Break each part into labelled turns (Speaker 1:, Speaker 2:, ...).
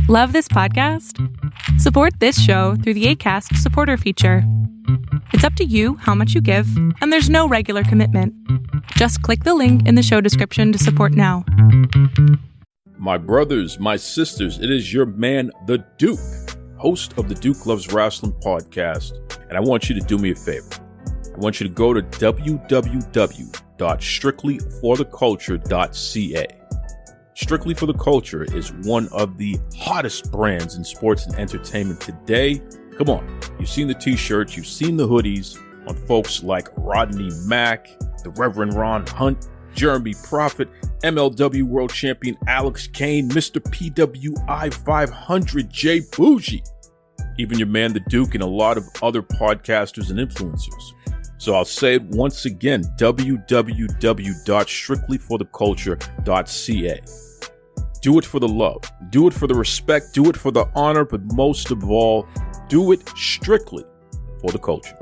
Speaker 1: Love this podcast? Support this show through the Acast supporter feature. It's up to you how much you give, and there's no regular commitment. Just click the link in the show description to support now.
Speaker 2: My brothers, my sisters, it is your man, the Duke, host of the Duke Loves Rasslin podcast. And I want you to do me a favor. I want you to go to www.strictlyfortheculture.ca. Strictly for the Culture is one of the hottest brands in sports and entertainment today. Come on, you've seen the t-shirts, you've seen the hoodies on folks like Rodney Mack, the Reverend Ron Hunt, Jeremy Prophet, MLW World Champion Alex Kane, Mr. PWI 500 Jay Bougie, even your man the Duke, and a lot of other podcasters and influencers. So I'll say it once again, www.strictlyfortheculture.ca. Do it for the love, do it for the respect, do it for the honor, but most of all, do it strictly for the culture.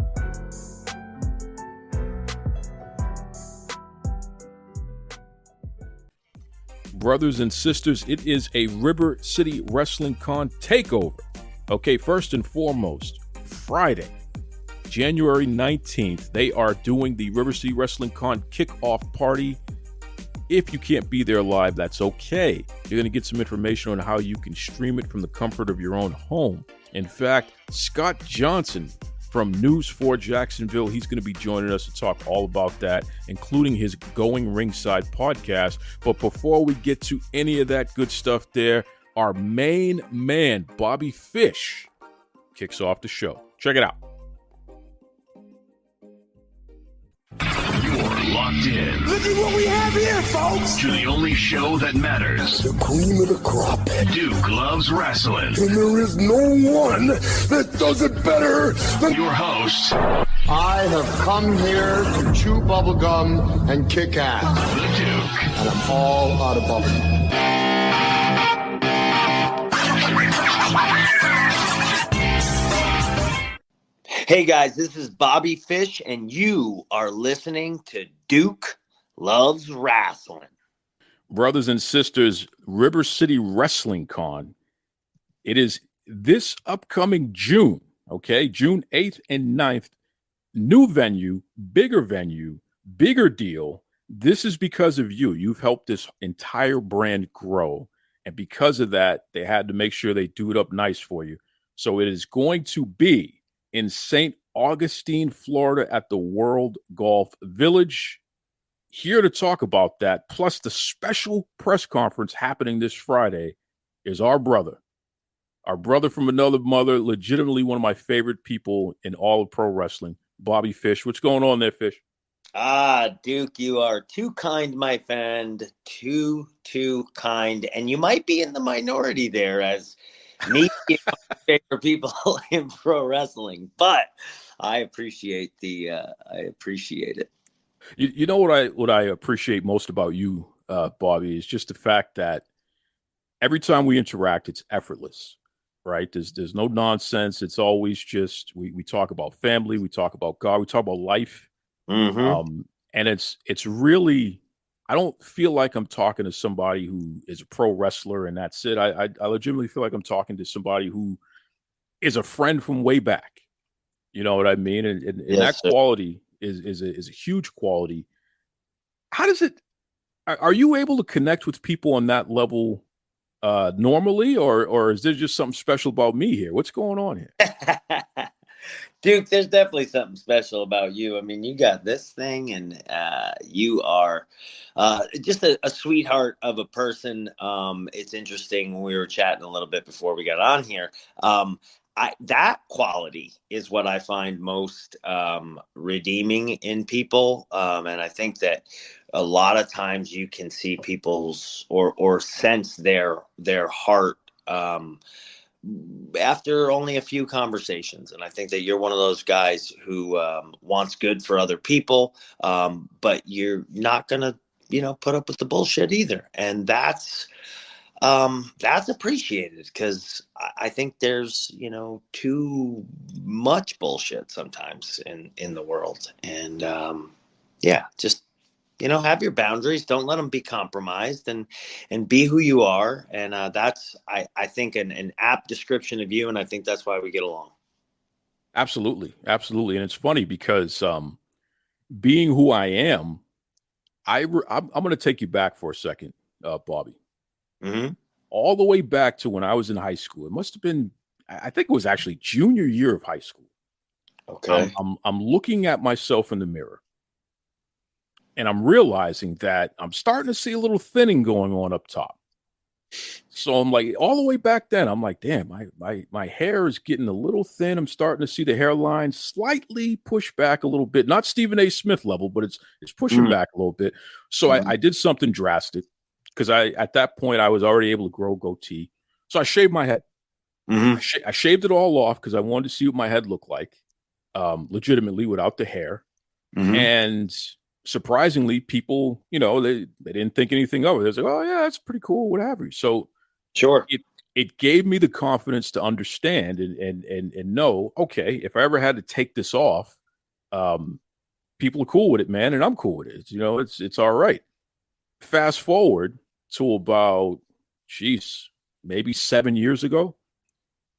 Speaker 2: Brothers and sisters, it is a River City Wrestling Con takeover. Okay, first and foremost, Friday, January 19th, they are doing the River City Wrestling Con kickoff party. If you can't be there live, that's okay. You're going to get some information on how you can stream it from the comfort of your own home. In fact, Scott Johnson from News 4 Jacksonville, he's going to be joining us to talk all about that, including his Going Ringside podcast. But before we get to any of that good stuff there, our main man, Bobby Fish, kicks off the show. Check it out.
Speaker 3: Locked in.
Speaker 4: Look at what we have here, folks.
Speaker 3: To the only show that matters.
Speaker 4: The cream of the crop.
Speaker 3: Duke Loves Rasslin.
Speaker 4: And there is no one that does it better than
Speaker 3: your host.
Speaker 5: I have come here to chew bubblegum and kick ass.
Speaker 3: The Duke.
Speaker 5: And I'm all out of bubblegum.
Speaker 6: Hey guys, this is Bobby Fish, and you are listening to Duke Loves Rasslin.
Speaker 2: Brothers and sisters, River City Wrestling Con. It is this upcoming June, okay? June 8th and 9th. New venue, bigger deal. This is because of you. You've helped this entire brand grow. And because of that, they had to make sure they do it up nice for you. So it is going to be in St. Augustine, Florida at the World Golf Village. Here to talk about that, plus the special press conference happening this Friday, is our brother from another mother, legitimately one of my favorite people in all of pro wrestling, Bobby Fish. What's going on there, Fish?
Speaker 6: Duke, you are too kind, my friend. Too kind. And you might be in the minority there as me being one of my favorite people in pro wrestling, but I appreciate it.
Speaker 2: You know what I appreciate most about you, Bobby, is just the fact that every time we interact, it's effortless, right? There's no nonsense. It's always just we talk about family, we talk about God, we talk about life, and it's really. I don't feel like I'm talking to somebody who is a pro wrestler and that's it. I legitimately feel like I'm talking to somebody who is a friend from way back. You know what I mean? And yes, that quality is a huge quality. How does it? Are you able to connect with people on that level normally, or is there just something special about me here? What's going on here?
Speaker 6: Duke, there's definitely something special about you. I mean, you got this thing, and you are just a sweetheart of a person. It's interesting when we were chatting a little bit before we got on here. That quality is what I find most redeeming in people, and I think that a lot of times you can see people's or sense their heart after only a few conversations. And I think that you're one of those guys who wants good for other people, but you're not going to, put up with the bullshit either. And that's appreciated because I think there's, too much bullshit sometimes in the world. And have your boundaries. Don't let them be compromised, and be who you are. And that's, I think, an apt description of you. And I think that's why we get along.
Speaker 2: Absolutely. Absolutely. And it's funny because being who I am, I'm going to take you back for a second, Bobby.
Speaker 6: Mm-hmm.
Speaker 2: All the way back to when I was in high school. It must have been, I think it was actually junior year of high school.
Speaker 6: Okay.
Speaker 2: I'm looking at myself in the mirror, and I'm realizing that I'm starting to see a little thinning going on up top. So I'm like, all the way back then, I'm like, damn, my hair is getting a little thin. I'm starting to see the hairline slightly push back a little bit. Not Stephen A. Smith level, but it's pushing back a little bit. So I did something drastic because at that point I was already able to grow goatee. So I shaved my head. I shaved it all off because I wanted to see what my head looked like, legitimately without the hair. And surprisingly, people, they didn't think anything of it. They was like, oh yeah, that's pretty cool, what have you. So
Speaker 6: Sure.
Speaker 2: It gave me the confidence to understand and know, okay, if I ever had to take this off, people are cool with it, man, and I'm cool with it. It's all right. Fast forward to about, maybe 7 years ago,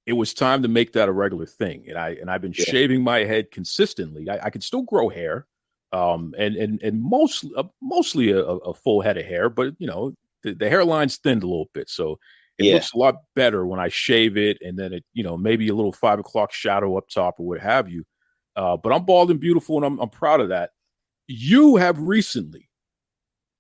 Speaker 2: it was time to make that a regular thing. And I've been shaving my head consistently. I could still grow hair, and mostly a full head of hair, but the hairline's thinned a little bit, so it looks a lot better when I shave it, and then it, maybe a little 5 o'clock shadow up top or what have you. But I'm bald and beautiful, and I'm proud of that. You have recently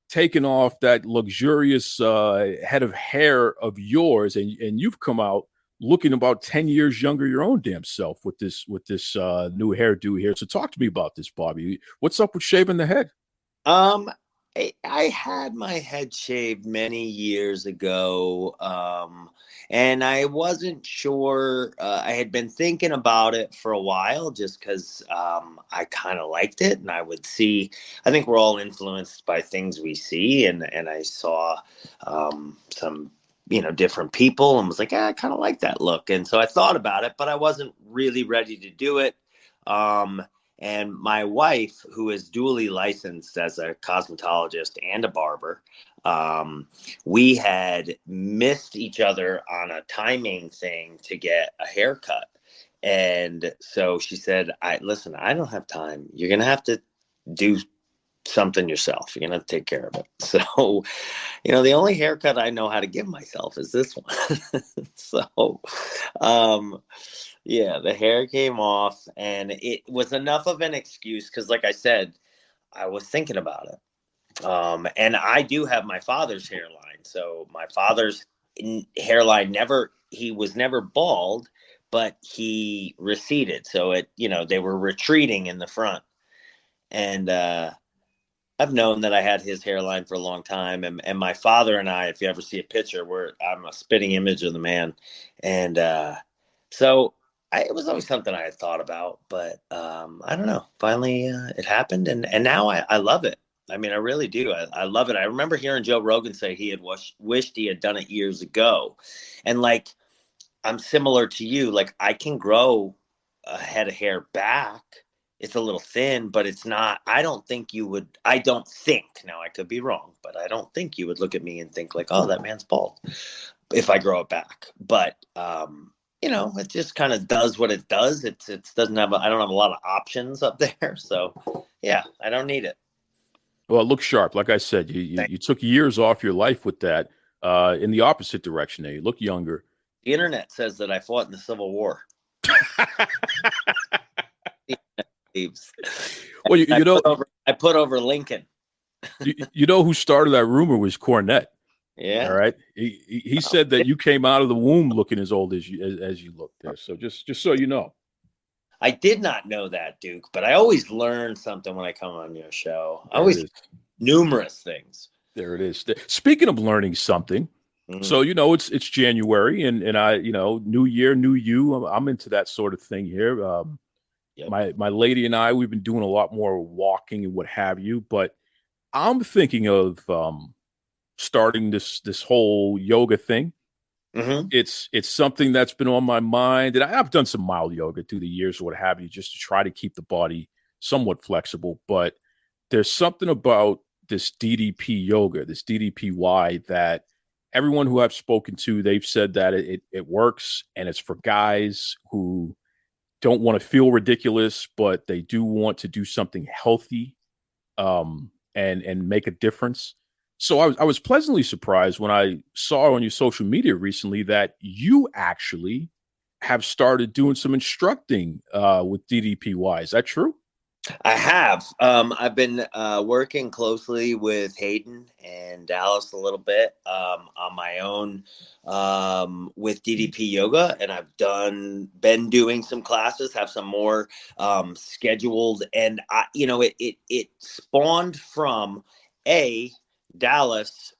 Speaker 2: taken off that luxurious head of hair of yours, and you've come out looking about 10 years younger your own damn self with this new hairdo here. So talk to me about this, Bobby. What's up with shaving the head?
Speaker 6: I had my head shaved many years ago, and I wasn't sure. I had been thinking about it for a while just because I kind of liked it, and I would see. I think we're all influenced by things we see, and I saw some different people and was like, I kind of like that look, and so I thought about it, but I wasn't really ready to do it. And my wife, who is dually licensed as a cosmetologist and a barber, we had missed each other on a timing thing to get a haircut. And so she said, listen, I don't have time. You're going to have to do something yourself. You're going to have to take care of it. So, the only haircut I know how to give myself is this one. So, yeah, the hair came off, and it was enough of an excuse because, like I said, I was thinking about it. And I do have my father's hairline. So my father's hairline he was never bald, but he receded. So they were retreating in the front. And I've known that I had his hairline for a long time. And my father and I, if you ever see a picture, I'm a spitting image of the man. And so it was always something I had thought about, but I don't know. Finally, it happened, and now I love it. I mean, I really do. I love it. I remember hearing Joe Rogan say he had wished he had done it years ago, and like I'm similar to you. Like I can grow a head of hair back. It's a little thin, but it's not. I don't think you would. I don't think. Now I could be wrong, but I don't think you would look at me and think like, "Oh, that man's bald," if I grow it back. But it just kind of does what it does. It doesn't have. I don't have a lot of options up there, so yeah, I don't need it.
Speaker 2: Well, it looks sharp. Like I said, you took years off your life with that. In the opposite direction, there, you look younger.
Speaker 6: The internet says that I fought in the Civil War. Well, I put over Lincoln.
Speaker 2: You know who started that rumor was Cornette.
Speaker 6: Yeah.
Speaker 2: All right. He said that you came out of the womb looking as old as you look there. So just so you know.
Speaker 6: I did not know that, Duke, but I always learn something when I come on your show. I always numerous things.
Speaker 2: There it is. Speaking of learning something, so it's January and I new year, new you. I'm into that sort of thing here.
Speaker 6: Yep.
Speaker 2: My lady and I, we've been doing a lot more walking and what have you, but I'm thinking of starting this whole yoga thing.
Speaker 6: Mm-hmm.
Speaker 2: It's something that's been on my mind, and I've done some mild yoga through the years or what have you, just to try to keep the body somewhat flexible. But there's something about this DDP yoga, this DDPY that everyone who I've spoken to, they've said that it works, and it's for guys who don't want to feel ridiculous, but they do want to do something healthy, and make a difference. So I was pleasantly surprised when I saw on your social media recently that you actually have started doing some instructing with DDPY. Is that true?
Speaker 6: I have. I've been working closely with Hayden and Dallas a little bit on my own with DDP Yoga, and I've been doing some classes, have some more scheduled, and it spawned from Dallas,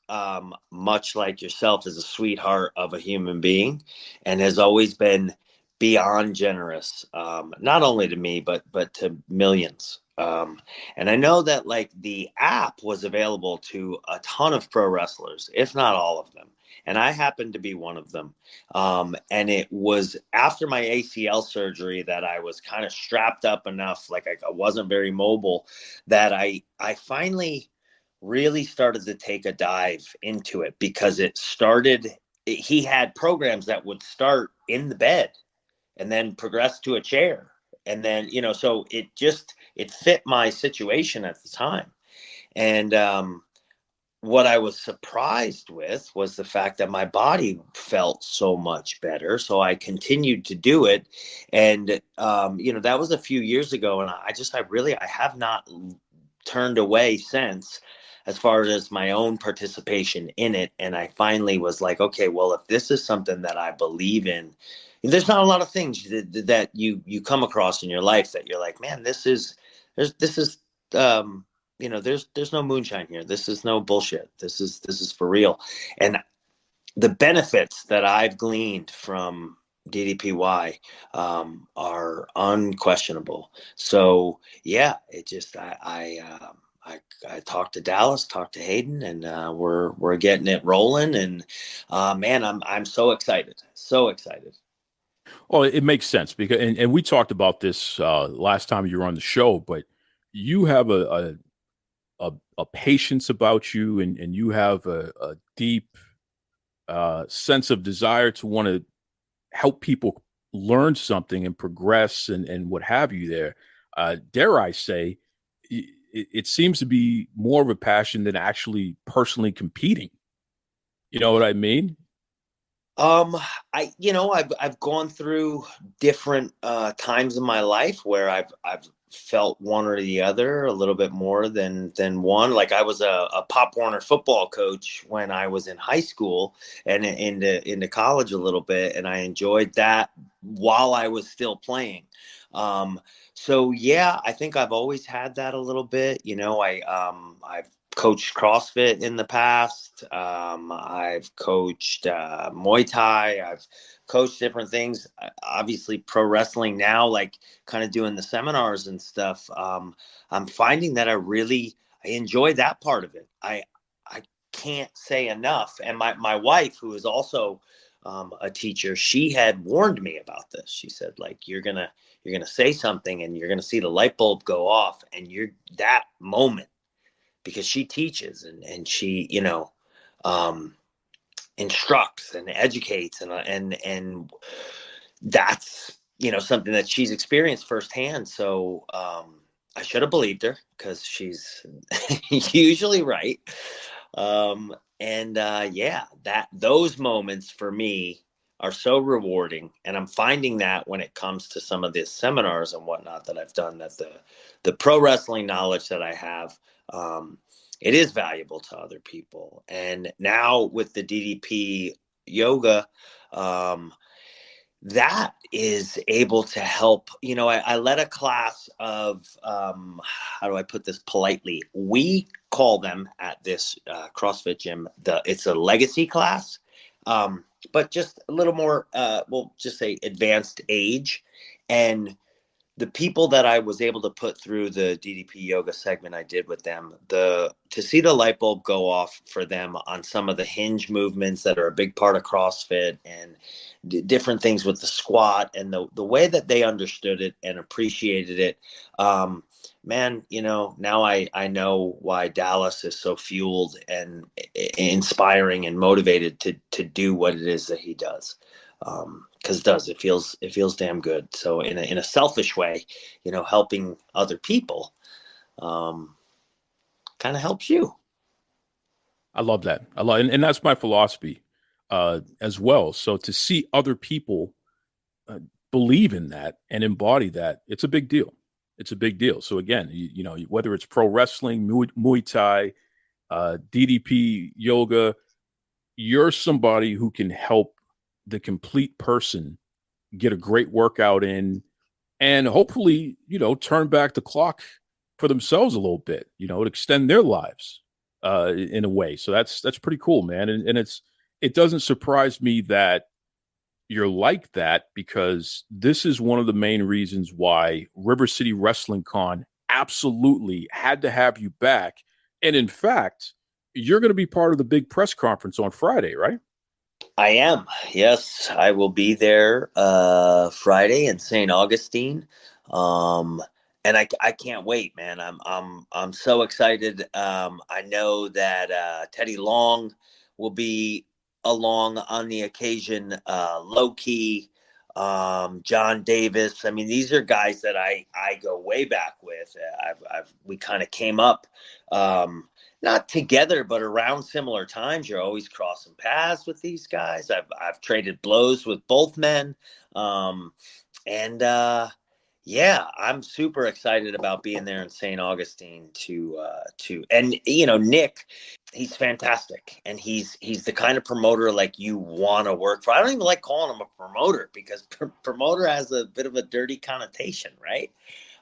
Speaker 6: much like yourself, is a sweetheart of a human being, and has always been beyond generous, not only to me but to millions. And I know that like the app was available to a ton of pro wrestlers, if not all of them, and I happened to be one of them. And it was after my ACL surgery that I was kind of strapped up enough, like I wasn't very mobile, that I finally really started to take a dive into it, because he had programs that would start in the bed and then progress to a chair. And then, so it fit my situation at the time. And what I was surprised with was the fact that my body felt so much better. So I continued to do it. And, that was a few years ago. And I have not turned away since, as far as my own participation in it. And I finally was like, okay, well, if this is something that I believe in, there's not a lot of things that you come across in your life that you're like, man, there's no moonshine here. This is no bullshit. This is for real. And the benefits that I've gleaned from DDPY are unquestionable. So yeah, I talked to Dallas, talked to Hayden, and we're getting it rolling. And man, I'm so excited, so excited.
Speaker 2: Well, it makes sense because, and we talked about this last time you were on the show, but you have a patience about you, and you have a deep sense of desire to want to help people learn something and progress and what have you there. Dare I say, it seems to be more of a passion than actually personally competing. You know what I mean?
Speaker 6: I've gone through different times in my life where I've felt one or the other a little bit more than one. Like I was a Pop Warner football coach when I was in high school and into college a little bit, and I enjoyed that while I was still playing. So yeah, I think I've always had that a little bit. I've coached CrossFit in the past. I've coached Muay Thai. I've coached different things. Obviously, pro wrestling now, like kind of doing the seminars and stuff. I'm finding that I enjoy that part of it. I can't say enough. And my wife, who is also a teacher, she had warned me about this. She said, like, you're gonna say something and you're gonna see the light bulb go off, and that moment. Because she teaches and she, instructs and educates and that's, something that she's experienced firsthand. So I should have believed her because she's usually right. Those moments for me are so rewarding. And I'm finding that when it comes to some of the seminars and whatnot that I've done, that the pro wrestling knowledge that I have, it is valuable to other people. And now with the DDP yoga, that is able to help. I led a class of, how do I put this politely? We call them at this CrossFit gym, it's a legacy class, but just a little more, we'll just say advanced age. And the people that I was able to put through the DDP yoga segment I did with them, to see the light bulb go off for them on some of the hinge movements that are a big part of CrossFit and different things with the squat and the way that they understood it and appreciated it. man, now I know why Dallas is so fueled and inspiring and motivated to do what it is that he does. Because it feels damn good. So in a selfish way, helping other people kind of helps you.
Speaker 2: I love that. And that's my philosophy as well. So to see other people believe in that and embody that, it's a big deal. It's a big deal. So again, whether it's pro wrestling, Muay Thai, DDP, yoga, you're somebody who can help the complete person get a great workout in and hopefully, turn back the clock for themselves a little bit, to extend their lives in a way. So that's pretty cool, man. And it doesn't surprise me that you're like that, because this is one of the main reasons why River City Wrestling Con absolutely had to have you back. And in fact, you're going to be part of the big press conference on Friday, right?
Speaker 6: I am. Yes, I will be there Friday in St. Augustine. And I can't wait, man. I'm so excited. I know that Teddy Long will be along on the occasion, Low Key, John Davis. I mean, these are guys that I go way back with. We kind of came up, not together, but around similar times. You're always crossing paths with these guys. I've traded blows with both men, yeah, I'm super excited about being there in St. Augustine and Nick, he's fantastic, and he's the kind of promoter like you want to work for. I don't even like calling him a promoter, because promoter has a bit of a dirty connotation, right?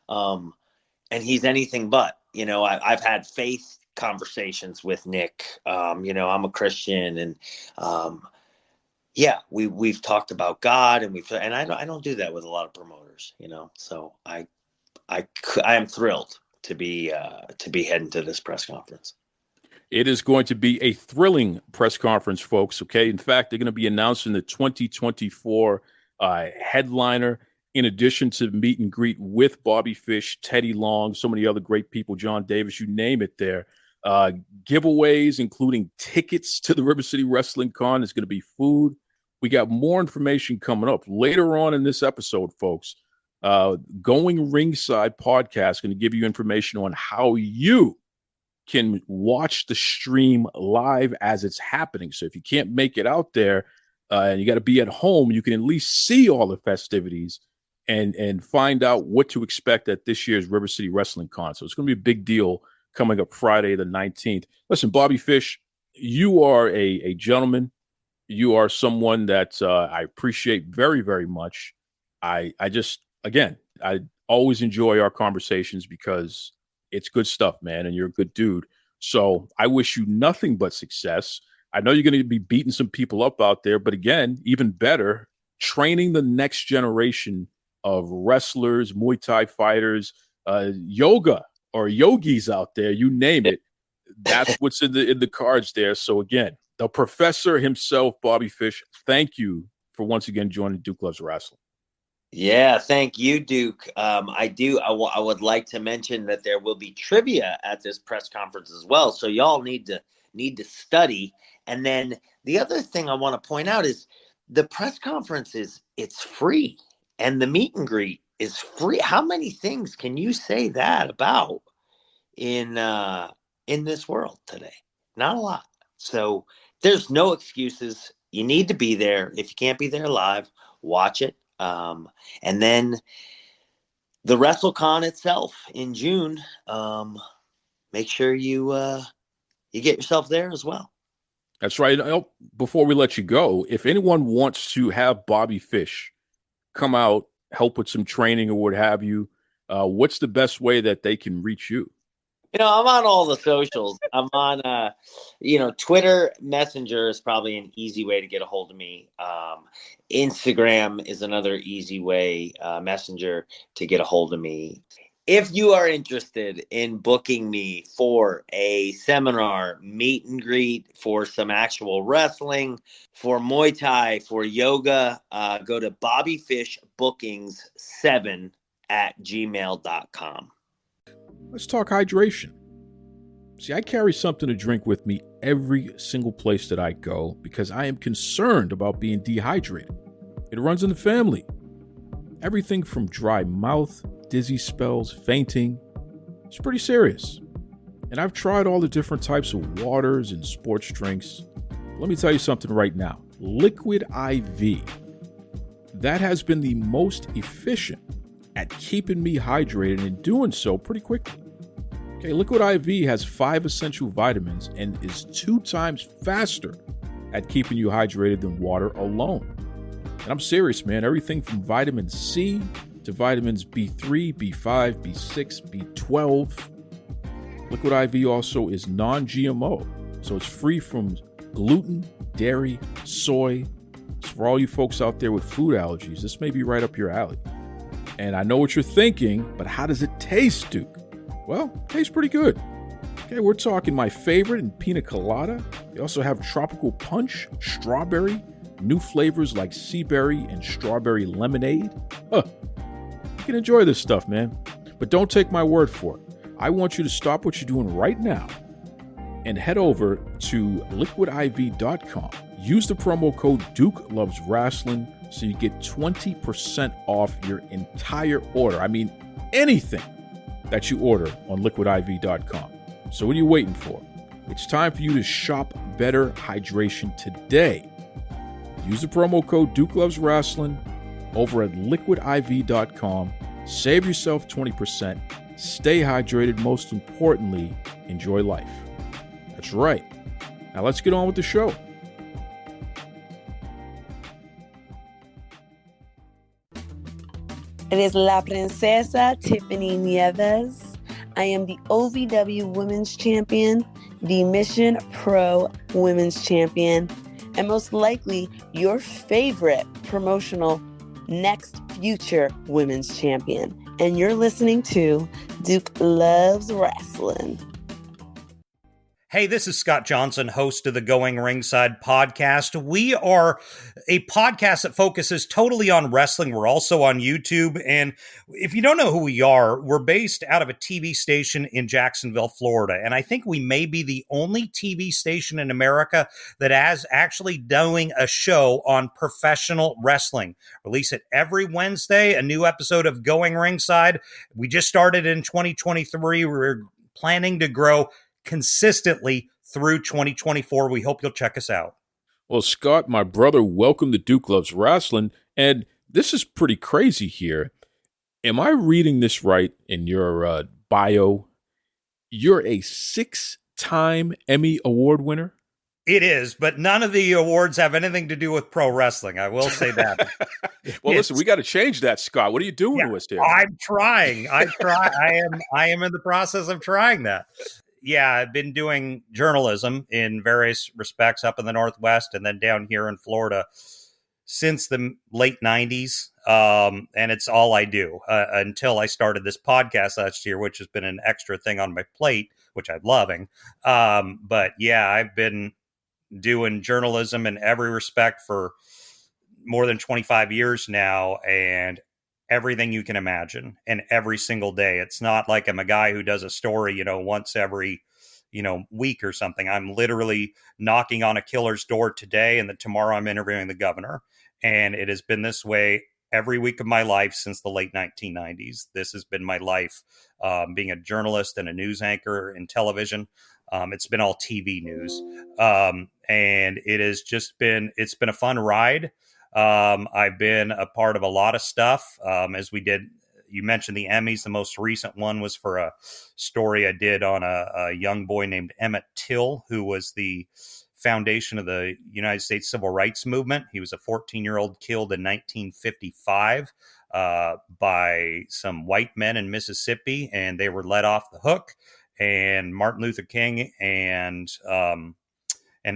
Speaker 6: And he's anything but. I've had faith conversations with Nick. I'm a Christian, and yeah, we've talked about God, and I don't do that with a lot of promoters, So I am thrilled to be heading to this press conference.
Speaker 2: It is going to be a thrilling press conference, folks. Okay, in fact, they're going to be announcing the 2024 headliner, in addition to meet and greet with Bobby Fish, Teddy Long, so many other great people, John Davis, you name it. There. Giveaways, including tickets to the River City Wrestling Con. There's going to be food. We got more information coming up later on in this episode, folks. Going Ringside podcast going to give you information on how you can watch the stream live as it's happening. So if you can't make it out there and you got to be at home, you can at least see all the festivities and find out what to expect at this year's River City Wrestling Con. So it's going to be a big deal coming up Friday the 19th. Listen, Bobby Fish, you are a gentleman. You are someone that I appreciate very, very much. I always enjoy our conversations because it's good stuff, man, and you're a good dude. So I wish you nothing but success. I know you're going to be beating some people up out there, but again, even better, training the next generation of wrestlers, Muay Thai fighters, yoga or yogis out there, you name it. That's what's in the cards there. So again, the professor himself, Bobby Fish, thank you for once again joining Duke Loves Wrestling.
Speaker 6: Yeah, thank you, Duke. I would like to mention that there will be trivia at this press conference as well. So y'all need to study. And then the other thing I want to point out is the press conference it's free, and the meet and greet is free. How many things can you say that about in this world today? Not a lot. So there's no excuses. You need to be there. If you can't be there live, watch it. And then the WrestleCon itself in June, make sure you get yourself there as well.
Speaker 2: That's right. Before we let you go, if anyone wants to have Bobby Fish come out, help with some training or what have you, what's the best way that they can reach you?
Speaker 6: I'm on all the socials. I'm on, Twitter Messenger is probably an easy way to get a hold of me. Instagram is another easy way, Messenger, to get a hold of me. If you are interested in booking me for a seminar, meet and greet, for some actual wrestling, for Muay Thai, for yoga, go to bobbyfishbookings7@gmail.com.
Speaker 2: Let's talk hydration. See, I carry something to drink with me every single place that I go because I am concerned about being dehydrated. It runs in the family. Everything from dry mouth, dizzy spells, fainting. It's pretty serious. And I've tried all the different types of waters and sports drinks. Let me tell you something right now. Liquid IV. That has been the most efficient at keeping me hydrated and doing so pretty quickly. Okay, Liquid IV has 5 essential vitamins and is 2 times faster at keeping you hydrated than water alone. And I'm serious, man. Everything from vitamin C to vitamins B3, B5, B6, B12. Liquid IV also is non-GMO, so it's free from gluten, dairy, soy. So for all you folks out there with food allergies, this may be right up your alley. And I know what you're thinking, but how does it taste, Duke? Well, it tastes pretty good. Okay, we're talking my favorite in pina colada. They also have tropical punch, strawberry, new flavors like sea berry and strawberry lemonade. You can enjoy this stuff, man. But don't take my word for it. I want you to stop what you're doing right now and head over to liquidiv.com. Use the promo code Duke Loves Rasslin so you get 20% off your entire order. I mean, anything that you order on liquidiv.com. So what are you waiting for? It's time for you to shop better hydration today. Use the promo code Duke Loves Rasslin over at liquidiv.com. Save yourself 20%. Stay hydrated. Most importantly, enjoy life. That's right. Now let's get on with the show.
Speaker 7: It is La Princesa Tiffany Nieves. I am the OVW Women's Champion, the Mission Pro Women's Champion, and most likely your favorite promotional next future Women's Champion. And you're listening to Duke Loves Rasslin.
Speaker 8: Hey, this is Scott Johnson, host of the Going Ringside podcast. We are a podcast that focuses totally on wrestling. We're also on YouTube. And if you don't know who we are, we're based out of a TV station in Jacksonville, Florida. And I think we may be the only TV station in America that is actually doing a show on professional wrestling. Release it every Wednesday, a new episode of Going Ringside. We just started in 2023. We're planning to grow consistently through 2024. We hope you'll check us out.
Speaker 2: Well, Scott, my brother, welcome to Duke Loves Rasslin. And this is pretty crazy here. Am I reading this right in your bio? You're a 6-time Emmy Award winner?
Speaker 8: It is, but none of the awards have anything to do with pro wrestling. I will say that.
Speaker 2: Well, listen, we got to change that, Scott. What are you doing to us here?
Speaker 8: I'm trying. I am in the process of trying that. Yeah, I've been doing journalism in various respects up in the Northwest and then down here in Florida since the late 90s. And it's all I do until I started this podcast last year, which has been an extra thing on my plate, which I'm loving. But yeah, I've been doing journalism in every respect for more than 25 years now, and everything you can imagine, and every single day. It's not like I'm a guy who does a story, once every, week or something. I'm literally knocking on a killer's door today, and then tomorrow I'm interviewing the governor. And it has been this way every week of my life since the late 1990s. This has been my life, being a journalist and a news anchor in television. It's been all TV news. And it's been a fun ride. I've been a part of a lot of stuff, as we did. You mentioned the Emmys. The most recent one was for a story I did on a young boy named Emmett Till, who was the foundation of the United States Civil Rights Movement. He was a 14-year-old killed in 1955 by some white men in Mississippi, and they were let off the hook. And Martin Luther King and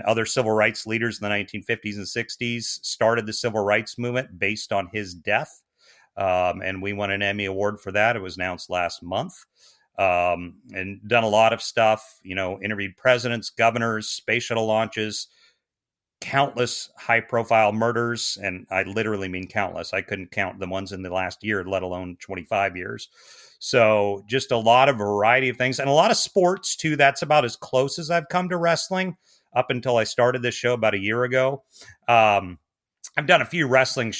Speaker 8: other civil rights leaders in the 1950s and 60s started the civil rights movement based on his death. And we won an Emmy Award for that. It was announced last month. And done a lot of stuff, interviewed presidents, governors, space shuttle launches, countless high-profile murders, and I literally mean countless. I couldn't count the ones in the last year, let alone 25 years. So just a lot of variety of things, and a lot of sports, too. That's about as close as I've come to wrestling up until I started this show about a year ago. I've done a few wrestling,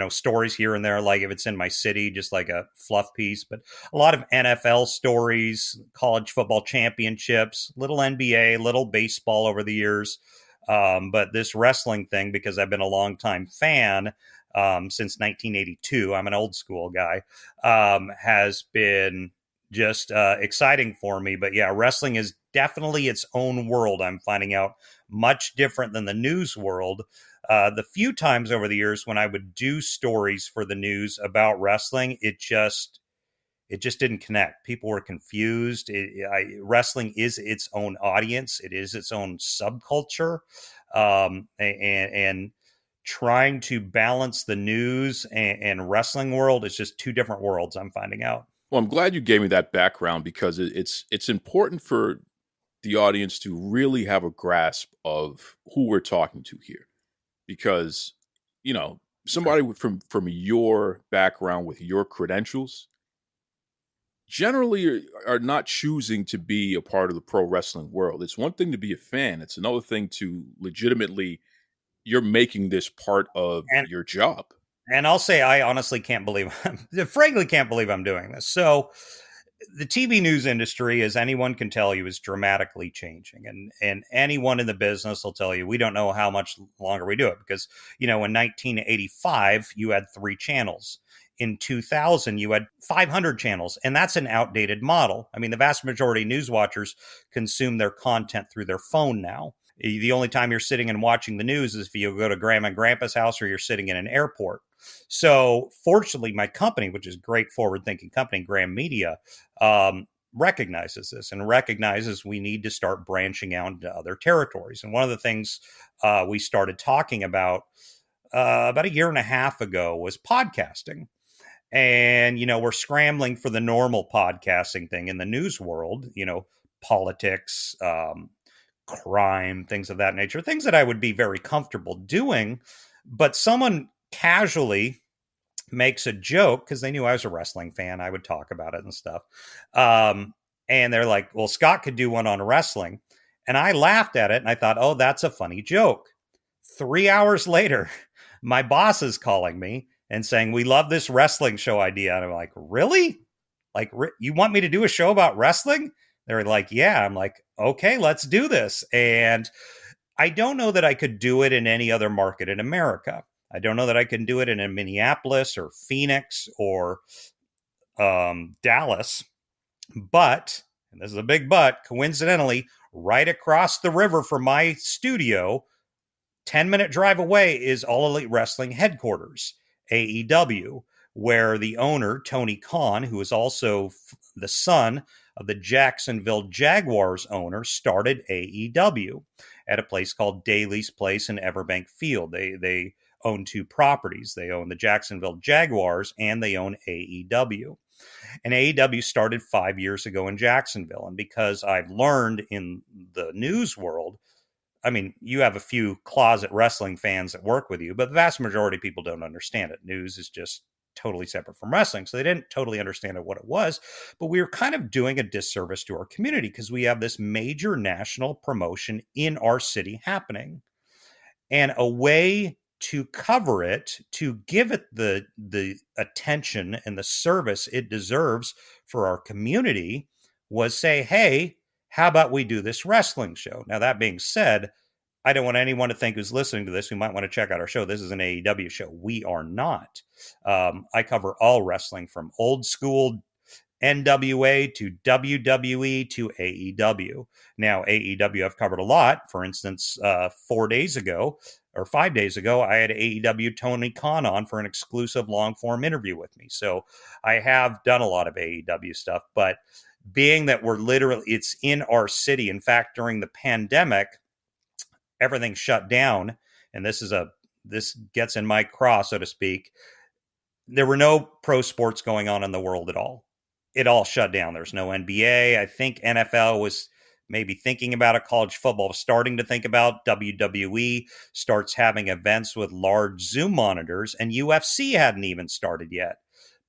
Speaker 8: stories here and there, like if it's in my city, just like a fluff piece, but a lot of NFL stories, college football championships, little NBA, little baseball over the years. But this wrestling thing, because I've been a longtime fan since 1982, I'm an old school guy, has been just exciting for me. But yeah, wrestling is definitely its own world. I'm finding out much different than the news world. The few times over the years when I would do stories for the news about wrestling, it just didn't connect. People were confused. Wrestling is its own audience. It is its own subculture. And trying to balance the news and wrestling world is just two different worlds, I'm finding out.
Speaker 2: Well, I'm glad you gave me that background, because it's important for the audience to really have a grasp of who we're talking to here. Because, somebody from your background with your credentials generally are not choosing to be a part of the pro wrestling world. It's one thing to be a fan. It's another thing to legitimately, you're making this part of your job.
Speaker 8: And I'll say, I honestly frankly can't believe I'm doing this. So the TV news industry, as anyone can tell you, is dramatically changing. And anyone in the business will tell you, we don't know how much longer we do it. Because, in 1985, you had 3 channels. In 2000, you had 500 channels. And that's an outdated model. I mean, the vast majority of news watchers consume their content through their phone now. The only time you're sitting and watching the news is if you go to grandma and grandpa's house or you're sitting in an airport. So fortunately, my company, which is a great forward-thinking company, Graham Media, recognizes this and recognizes we need to start branching out into other territories. And one of the things we started talking about a year and a half ago was podcasting. And, we're scrambling for the normal podcasting thing in the news world, politics, crime, things of that nature, things that I would be very comfortable doing. But someone casually makes a joke, because they knew I was a wrestling fan. I would talk about it and stuff. And they're like, well, Scott could do one on wrestling. And I laughed at it and I thought, oh, that's a funny joke. 3 hours later, my boss is calling me and saying, we love this wrestling show idea. And I'm like, really? Like, you want me to do a show about wrestling? They're like, yeah. I'm like, okay, let's do this. And I don't know that I could do it in any other market in America. I don't know that I can do it in Minneapolis or Phoenix or Dallas. But, and this is a big but, coincidentally, right across the river from my studio, 10-minute drive away, is All Elite Wrestling headquarters, AEW, where the owner, Tony Khan, who is also the son of the Jacksonville Jaguars owner, started AEW at a place called Daly's Place in Everbank Field. They own 2 properties. They own the Jacksonville Jaguars and they own AEW. And AEW started 5 years ago in Jacksonville. And because I've learned in the news world, I mean, you have a few closet wrestling fans that work with you, but the vast majority of people don't understand it. News is just totally separate from wrestling. So they didn't totally understand what it was, but we were kind of doing a disservice to our community because we have this major national promotion in our city happening. And a way to cover it, to give it the attention and the service it deserves for our community, was say, hey, how about we do this wrestling show? Now, that being said, I don't want anyone to think who's listening to this who might want to check out our show, this is an AEW show. We are not. I cover all wrestling from old school NWA to WWE to AEW. Now, AEW I've covered a lot. For instance, 4 days ago or 5 days ago, I had AEW Tony Khan on for an exclusive long-form interview with me. So I have done a lot of AEW stuff, but being that we're literally, it's in our city. In fact, during the pandemic, everything shut down. And this gets in my craw, so to speak. There were no pro sports going on in the world at all. It all shut down. There's no NBA. I think NFL was maybe thinking about it. College football was starting to think about. WWE starts having events with large Zoom monitors, and UFC hadn't even started yet.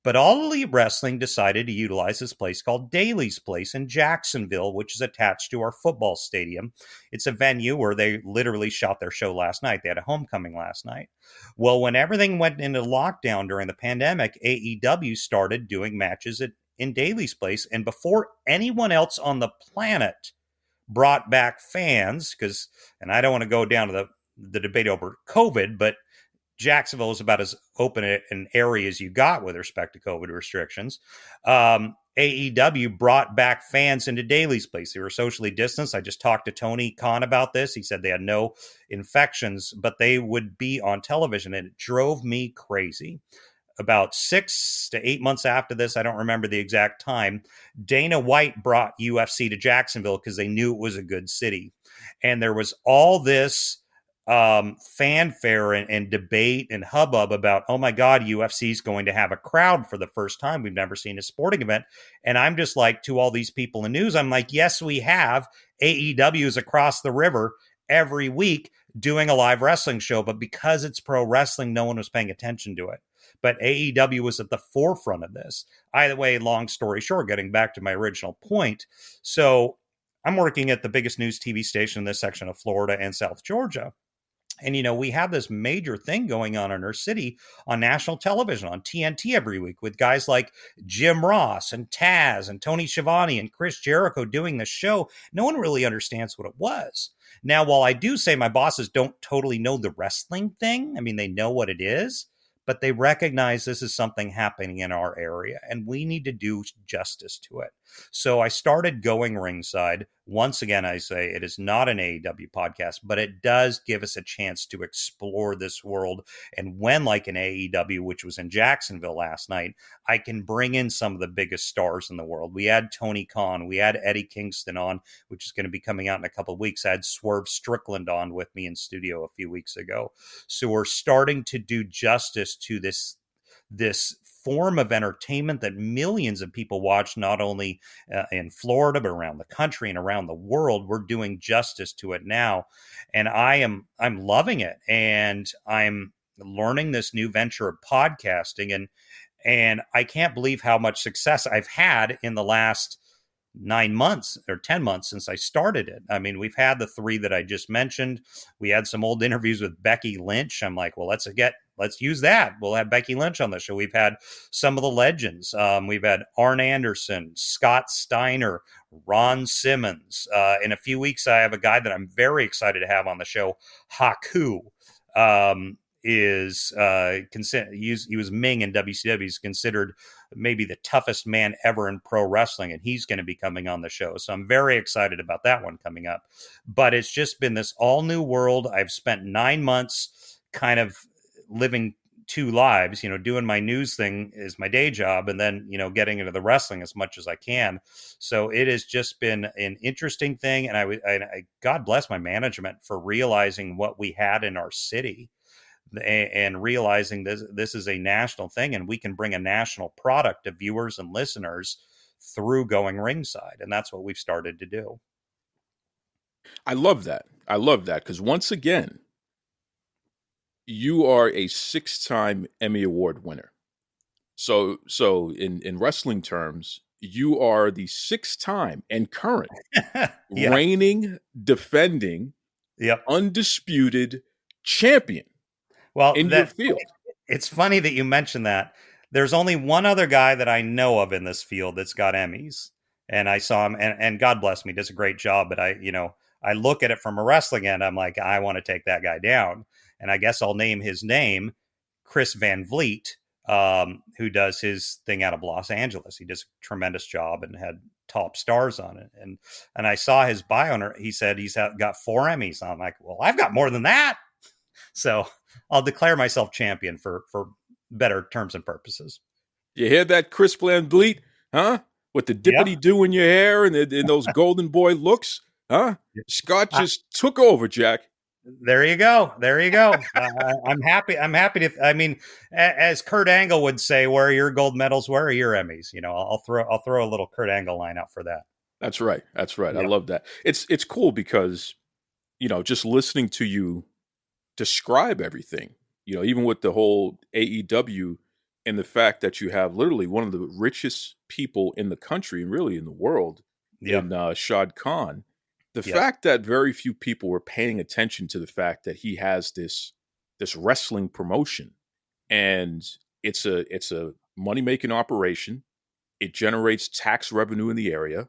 Speaker 8: But All Elite Wrestling decided to utilize this place called Daly's Place in Jacksonville, which is attached to our football stadium. It's a venue where they literally shot their show last night. They had a homecoming last night. Well, when everything went into lockdown during the pandemic, AEW started doing matches in Daly's Place. And before anyone else on the planet brought back fans, and I don't want to go down to the debate over COVID, but Jacksonville is about as open an area as you got with respect to COVID restrictions. AEW brought back fans into Daly's Place. They were socially distanced. I just talked to Tony Khan about this. He said they had no infections, but they would be on television, and it drove me crazy. About 6 to 8 months after this, I don't remember the exact time, Dana White brought UFC to Jacksonville because they knew it was a good city. And there was all this fanfare and debate and hubbub about, oh my God, UFC is going to have a crowd for the first time. We've never seen a sporting event. And I'm just like, to all these people in news, I'm like, yes, we have. AEW is across the river every week doing a live wrestling show, but because it's pro wrestling, no one was paying attention to it. But AEW was at the forefront of this. Either way, long story short, getting back to my original point. So I'm working at the biggest news TV station in this section of Florida and South Georgia. And, we have this major thing going on in our city on national television, on TNT every week, with guys like Jim Ross and Taz and Tony Schiavone and Chris Jericho doing the show. No one really understands what it was. Now, while I do say my bosses don't totally know the wrestling thing, I mean, they know what it is, but they recognize this is something happening in our area, and we need to do justice to it. So I started Going Ringside. Once again, I say it is not an AEW podcast, but it does give us a chance to explore this world. And when, like an AEW, which was in Jacksonville last night, I can bring in some of the biggest stars in the world. We had Tony Khan. We had Eddie Kingston on, which is going to be coming out in a couple of weeks. I had Swerve Strickland on with me in studio a few weeks ago. So we're starting to do justice to this form of entertainment that millions of people watch, not only in Florida, but around the country and around the world. We're doing justice to it now. And I'm loving it. And I'm learning this new venture of podcasting. And I can't believe how much success I've had in the last 9 months or 10 months since I started it. I mean, we've had the 3 that I just mentioned. We had some old interviews with Becky Lynch. I'm like, well, let's use that. We'll have Becky Lynch on the show. We've had some of the legends. We've had Arn Anderson, Scott Steiner, Ron Simmons. In a few weeks, I have a guy that I'm very excited to have on the show, Haku. He was Ming in WCW. He's considered maybe the toughest man ever in pro wrestling, and he's going to be coming on the show. So I'm very excited about that one coming up. But it's just been this all new world. I've spent 9 months kind of living 2 lives, doing my news thing is my day job, and then, getting into the wrestling as much as I can. So it has just been an interesting thing. And I God bless my management for realizing what we had in our city and realizing this is a national thing, and we can bring a national product to viewers and listeners through Going Ringside. And that's what we've started to do.
Speaker 2: I love that. Because once again, you are a 6-time Emmy Award winner. So in wrestling terms, you are the 6-time and current reigning, defending, undisputed champion.
Speaker 8: Well,
Speaker 2: in your field.
Speaker 8: It's funny that you mentioned that. There's only one other guy that I know of in this field that's got Emmys, and I saw him, and God bless me, does a great job. But I look at it from a wrestling end. I'm like, I want to take that guy down, and I guess I'll name his name, Chris Van Vliet, who does his thing out of Los Angeles. He does a tremendous job and had top stars on it. And I saw his bio, and he said he's got 4 Emmys. I'm like, well, I've got more than that. So I'll declare myself champion for better terms and purposes.
Speaker 2: You hear that, Chris Van Vliet? Huh? With the dippity do in your hair and those golden boy looks? Huh? Scott just took over, Jack.
Speaker 8: There you go. I'm happy. I mean, as Kurt Angle would say, where are your gold medals? Where are your Emmys? I'll throw a little Kurt Angle line out for that.
Speaker 2: That's right. That's right. I
Speaker 8: Yep.
Speaker 2: love that. It's cool because, just listening to you describe everything, even with the whole AEW and the fact that you have literally one of the richest people in the country and really in the world
Speaker 8: Yep.
Speaker 2: in Shad Khan, the
Speaker 8: Yes.
Speaker 2: fact that very few people were paying attention to the fact that he has this wrestling promotion, and it's a money making operation. It generates tax revenue in the area.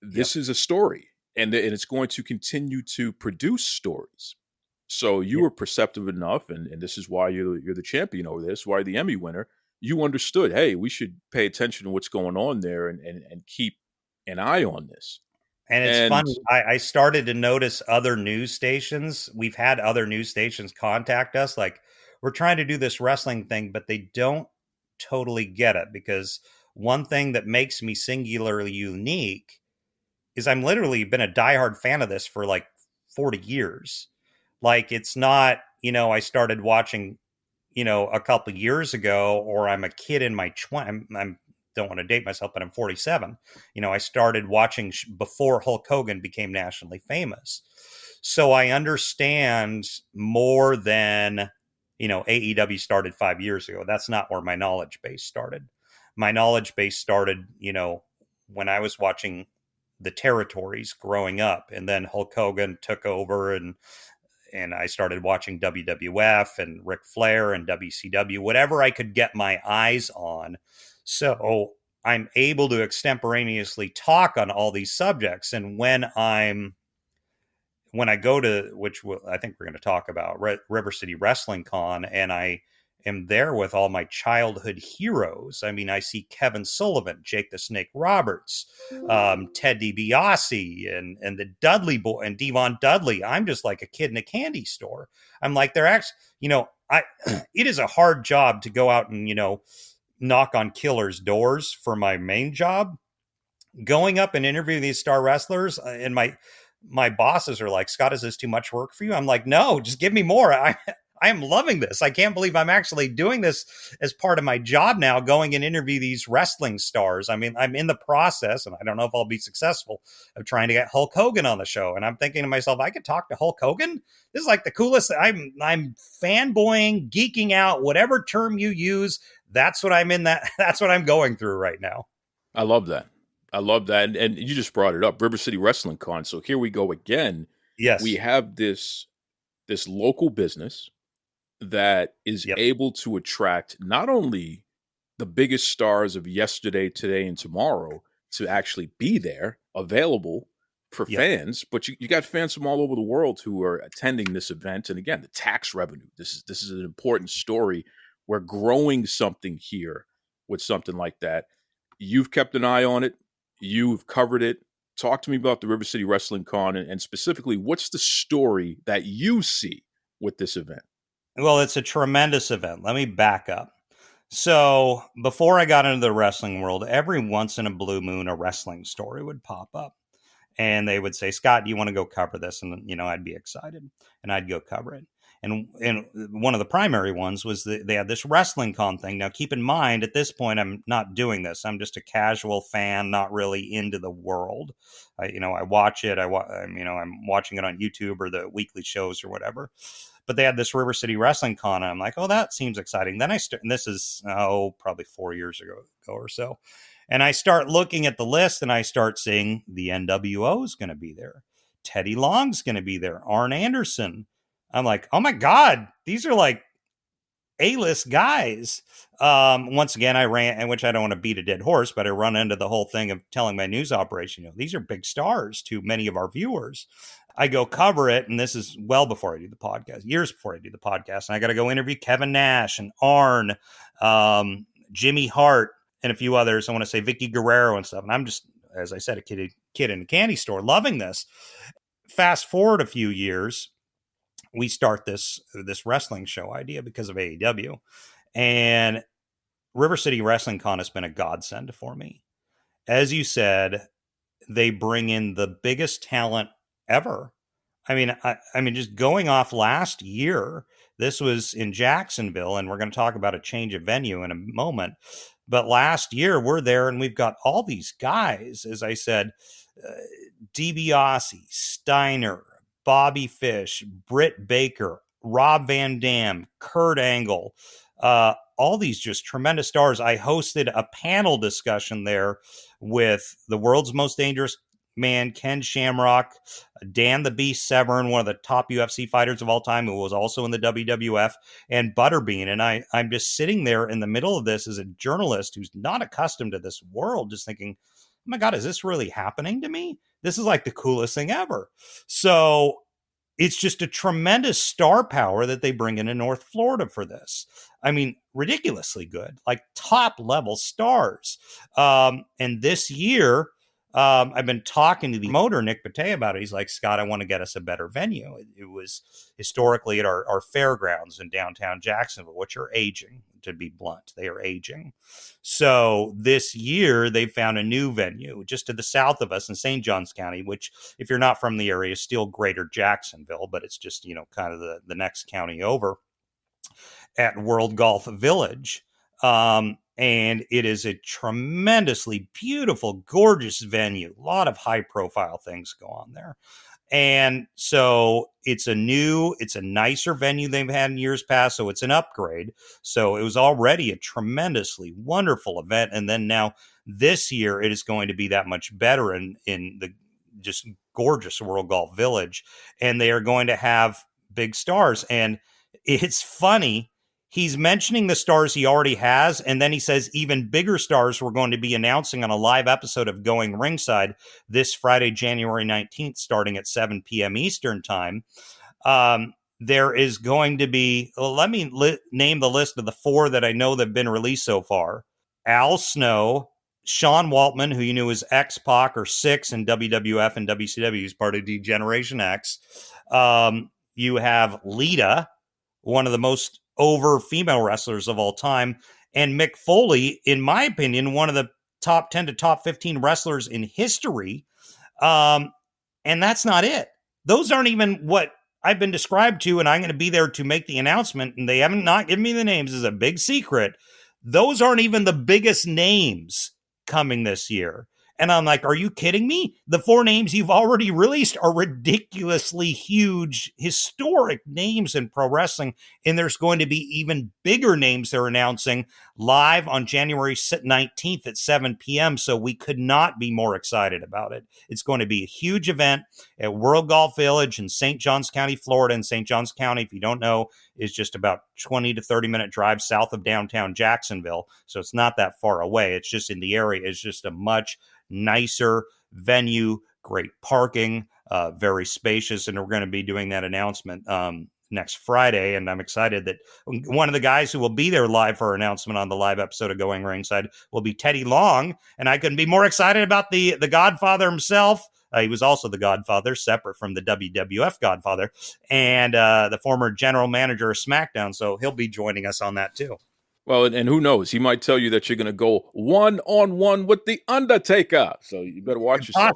Speaker 2: This is a story, and it's going to continue to produce stories. So you
Speaker 8: Yep.
Speaker 2: were perceptive enough, and this is why you're the champion over this, why you're the Emmy winner. You understood, hey, we should pay attention to what's going on there and keep an eye on this.
Speaker 8: And it's
Speaker 2: And
Speaker 8: funny. I started to notice other news stations. We've had other news stations contact us, like, we're trying to do this wrestling thing, but they don't totally get it, because one thing that makes me singularly unique is I'm literally been a diehard fan of this for like 40 years. Like, it's not, I started watching, a couple years ago, or I'm a kid in my 20s. I'm don't want to date myself, but I'm 47. I started watching before Hulk Hogan became nationally famous. So I understand more than, AEW started 5 years ago. That's not where my knowledge base started. My knowledge base started, when I was watching the territories growing up, and then Hulk Hogan took over, and I started watching WWF and Ric Flair and WCW, whatever I could get my eyes on. So I'm able to extemporaneously talk on all these subjects. And when I go to, which I think we're going to talk about, River City Wrestling Con, and I am there with all my childhood heroes. I mean, I see Kevin Sullivan, Jake the Snake Roberts, Ted DiBiase, and the Dudley Boy, and Devon Dudley. I'm just like a kid in a candy store. I'm like, they're actually, it is a hard job to go out and, knock on killers' doors for my main job. Going up and interviewing these star wrestlers, and my bosses are like, Scott, is this too much work for you? I'm like, no, just give me more. I am loving this. I can't believe I'm actually doing this as part of my job now, going and interview these wrestling stars. I mean, I'm in the process, and I don't know if I'll be successful, of trying to get Hulk Hogan on the show. And I'm thinking to myself, I could talk to Hulk Hogan. This is like the coolest. I'm fanboying, geeking out, whatever term you use. That's what that's what I'm going through right now.
Speaker 2: I love that. And you just brought it up, River City Wrestling Con. So here we go again.
Speaker 8: Yes.
Speaker 2: We have this local business that is able to attract not only the biggest stars of yesterday, today, and tomorrow to actually be there, available for fans, but you got fans from all over the world who are attending this event. And again, the tax revenue. This is an important story. We're growing something here with something like that. You've kept an eye on it. You've covered it. Talk to me about the River City Wrestling Con, and specifically, what's the story that you see with this event?
Speaker 8: Well, it's a tremendous event. Let me back up. So before I got into the wrestling world, every once in a blue moon, a wrestling story would pop up. And they would say, Scott, do you want to go cover this? And, I'd be excited, and I'd go cover it. And one of the primary ones was they had this wrestling con thing. Now, keep in mind, at this point, I'm not doing this. I'm just a casual fan, not really into the world. I watch it. I'm watching it on YouTube or the weekly shows or whatever. But they had this River City Wrestling Con, and I'm like, oh, that seems exciting. Then and this is, probably 4 years ago or so. And I start looking at the list, and I start seeing the NWO is going to be there. Teddy Long's going to be there. Arn Anderson. I'm like, oh my God, these are like A-list guys. Once again, I ran, and which I don't want to beat a dead horse, but I run into the whole thing of telling my news operation, these are big stars to many of our viewers. I go cover it, and this is well before I do the podcast, years before I do the podcast, and I got to go interview Kevin Nash and Arn, Jimmy Hart, and a few others. I want to say Vicky Guerrero and stuff. And I'm just, as I said, a kid in a candy store, loving this. Fast forward a few years, we start this wrestling show idea because of AEW, and River City Wrestling Con has been a godsend for me. As you said, they bring in the biggest talent ever. I mean, just going off last year, This was in Jacksonville, and we're going to talk about a change of venue in a moment. But last year, we're there, and we've got all these guys, as I said, DiBiase, Steiner, Bobby Fish, Britt Baker, Rob Van Dam, Kurt Angle, all these just tremendous stars. I hosted a panel discussion there with the world's most dangerous man, Ken Shamrock, Dan the Beast Severn, one of the top UFC fighters of all time, who was also in the WWF, and Butterbean. And I'm just sitting there in the middle of this as a journalist who's not accustomed to this world, just thinking, oh my God, is this really happening to me? This is like the coolest thing ever. So it's just a tremendous star power that they bring into North Florida for this. I mean, ridiculously good, like top level stars. And this year, I've been talking to the promoter, Nick Batey, about it. He's like, Scott, I want to get us a better venue. It was historically at our fairgrounds in downtown Jacksonville, which are aging, to be blunt. They are aging. So this year, they found a new venue just to the south of us in St. Johns County, which, if you're not from the area, is still greater Jacksonville, but it's just, kind of the next county over, at World Golf Village. And it is a tremendously beautiful, gorgeous venue. A lot of high profile things go on there. And so it's a nicer venue they've had in years past. So it's an upgrade. So it was already a tremendously wonderful event. And then now this year, it is going to be that much better in the just gorgeous World Golf Village. And they are going to have big stars. And it's funny. He's mentioning the stars he already has, and then he says even bigger stars we're going to be announcing on a live episode of Going Ringside this Friday, January 19th, starting at 7 p.m. Eastern time. There is going to be, let me name the list of the 4 that I know that have been released so far. Al Snow, Sean Waltman, who you knew as X-Pac or Six in WWF and WCW, he's part of D-Generation X. You have Lita, one of the most over female wrestlers of all time, and Mick Foley, in my opinion, one of the top 10 to top 15 wrestlers in history. And that's not it. Those aren't even what I've been described to, and I'm going to be there to make the announcement, and they haven't not given me the names. It's a big secret. Those aren't even the biggest names coming this year. And I'm like, are you kidding me? The 4 names you've already released are ridiculously huge, historic names in pro wrestling. And there's going to be even bigger names they're announcing live on January 19th at 7 p.m. So we could not be more excited about it. It's going to be a huge event at World Golf Village in St. Johns County, Florida. And St. Johns County, if you don't know, is just about 20 to 30 minute drive south of downtown Jacksonville. So it's not that far away. It's just in the area. It's just a much nicer venue, great parking, very spacious. And we're going to be doing that announcement next Friday. And I'm excited that one of the guys who will be there live for our announcement on the live episode of Going Ringside will be Teddy Long. And I couldn't be more excited about the Godfather himself. He was also the Godfather, separate from the WWF Godfather, and the former general manager of SmackDown. So he'll be joining us on that too.
Speaker 2: Well, and who knows? He might tell you that you're going to go 1-on-1 with The Undertaker. So you better watch yourself.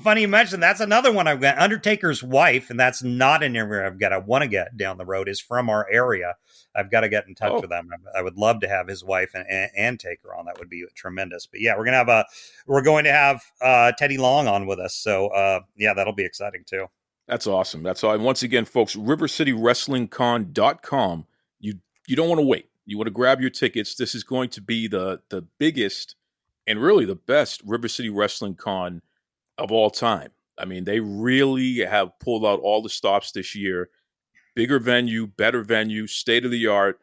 Speaker 8: Funny you mentioned that's another one I've got. Undertaker's wife, and that's not an area I want to get down the road, is from our area. I've got to get in touch with them. I would love to have his wife and Taker on. That would be tremendous. But yeah, we're going to have Teddy Long on with us. So yeah, that'll be exciting too.
Speaker 2: That's awesome. That's all. And once again, folks, rivercitywrestlingcon.com. You don't want to wait. You want to grab your tickets. This is going to be the biggest and really the best River City Wrestling Con of all time. I mean, they really have pulled out all the stops this year. Bigger venue, better venue, state-of-the-art,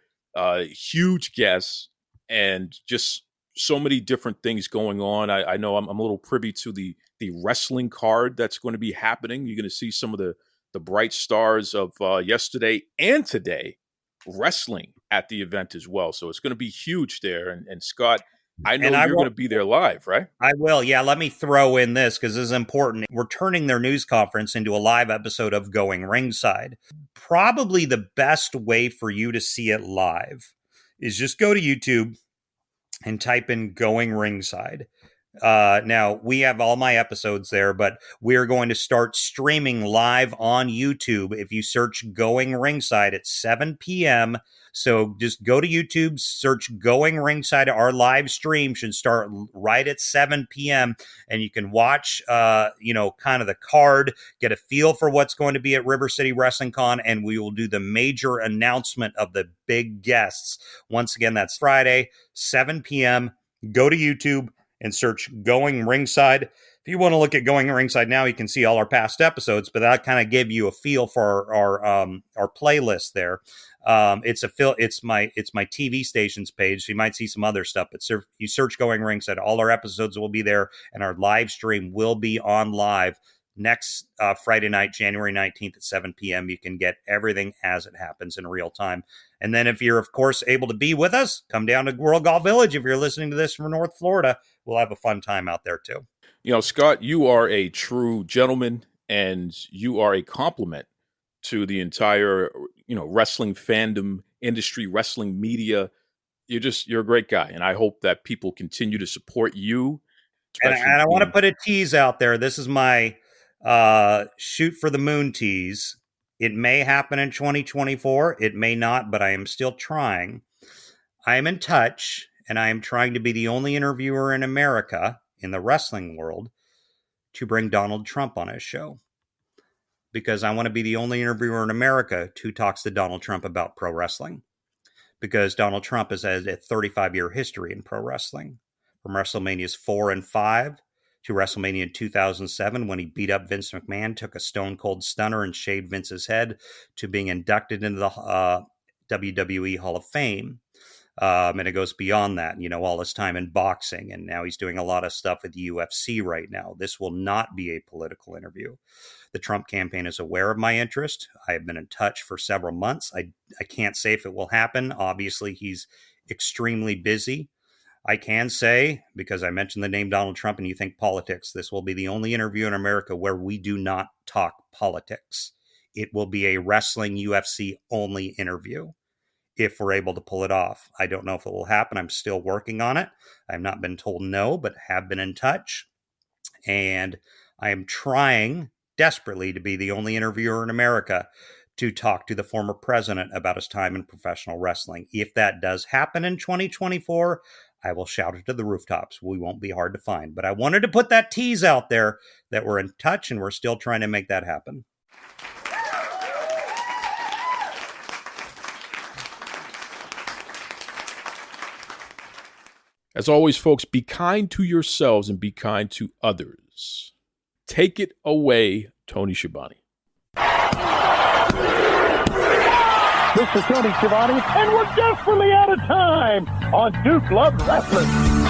Speaker 2: huge guests, and just so many different things going on. I know I'm a little privy to the wrestling card that's going to be happening. You're going to see some of the bright stars of yesterday and today wrestling at the event as well. So it's going to be huge there. And Scott, I know you're going to be there live, right?
Speaker 8: I will. Yeah. Let me throw in this because this is important. We're turning their news conference into a live episode of Going Ringside. Probably the best way for you to see it live is just go to YouTube and type in Going Ringside. Now, we have all my episodes there, but we're going to start streaming live on YouTube. If you search Going Ringside at 7 p.m., so just go to YouTube, search Going Ringside. Our live stream should start right at 7 p.m., and you can watch, kind of the card, get a feel for what's going to be at River City Wrestling Con, and we will do the major announcement of the big guests. Once again, that's Friday, 7 p.m. Go to YouTube and search Going Ringside. If you want to look at Going Ringside now, you can see all our past episodes, but that kind of gave you a feel for our playlist there. It's my TV stations page, so you might see some other stuff, but you search Going Ringside, all our episodes will be there, and our live stream will be on live next Friday night, January 19th at 7 p.m. You can get everything as it happens in real time. And then if you're, of course, able to be with us, come down to World Golf Village. If you're listening to this from North Florida, we'll have a fun time out there too.
Speaker 2: Scott, you are a true gentleman, and you are a compliment to the entire, wrestling fandom industry, wrestling media. You're a great guy. And I hope that people continue to support you.
Speaker 8: And I want to put a tease out there. This is my shoot for the moon tease. It may happen in 2024. It may not, but I am still trying. I am in touch, and I am trying to be the only interviewer in America, in the wrestling world, to bring Donald Trump on his show. Because I want to be the only interviewer in America who talks to Donald Trump about pro wrestling. Because Donald Trump has had a 35-year history in pro wrestling. From WrestleManias 4 and 5 to WrestleMania in 2007, when he beat up Vince McMahon, took a stone cold stunner and shaved Vince's head, to being inducted into the WWE Hall of Fame. And it goes beyond that, all his time in boxing. And now he's doing a lot of stuff with the UFC right now. This will not be a political interview. The Trump campaign is aware of my interest. I have been in touch for several months. I can't say if it will happen. Obviously, he's extremely busy. I can say, because I mentioned the name Donald Trump and you think politics, this will be the only interview in America where we do not talk politics. It will be a wrestling UFC only interview if we're able to pull it off. I don't know if it will happen. I'm still working on it. I've not been told no, but have been in touch. And I am trying desperately to be the only interviewer in America to talk to the former president about his time in professional wrestling. If that does happen in 2024, I will shout it to the rooftops. We won't be hard to find. But I wanted to put that tease out there that we're in touch and we're still trying to make that happen.
Speaker 2: As always, folks, be kind to yourselves and be kind to others. Take it away, Tony Schiavone.
Speaker 9: This is Tony Schiavone, and we're desperately out of time on Duke Loves Wrestling.